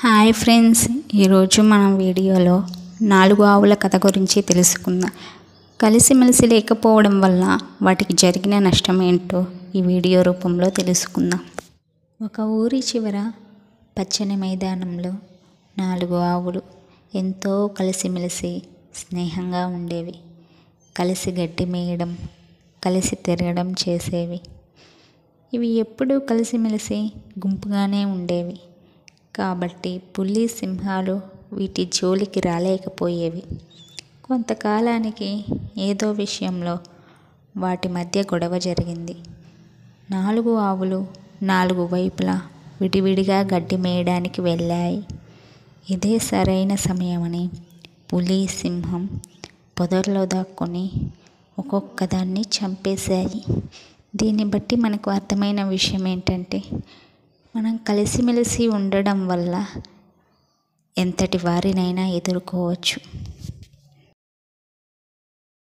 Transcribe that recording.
Hi friends, ఈరోజు మనం వీడియోలో 4 ఆవుల కథ గురించి తెలుసుకుందాం. కలిసిమెలిసి లేకపోవడం వల్ల వాటికి జరిగిన నష్టం ఏంటో ఈ వీడియో రూపంలో తెలుసుకుందాం. ఒక ఊరి చివర పచ్చని మైదానంలో 4 ఆవులు ఎంతో కలిసిమెలిసి స్నేహంగా ఉండేవి. కలిసి గడ్డి మేయడం, కలిసి తిరగడం చేసేవి. ఇవి ఎప్పుడూ కలిసిమెలిసి గుంపుగానే ఉండేవి కాబట్టి పులి, సింహాలు వీటి జోలికి రాలేకపోయేవి. కొంతకాలానికి ఏదో విషయంలో వాటి మధ్య గొడవ జరిగింది. 4 ఆవులు 4 వైపులా విడివిడిగా గడ్డి మేయడానికి వెళ్ళాయి. ఇదే సరైన సమయమని పులి, సింహం పొదల్లో దాక్కొని ఒక్కొక్కదాన్ని చంపేశాయి. దీన్ని బట్టి మనకు అర్థమైన విషయం ఏంటంటే, మనం కలిసిమెలిసి ఉండడం వల్ల ఎంతటి వారినైనా ఎదుర్కోవచ్చు.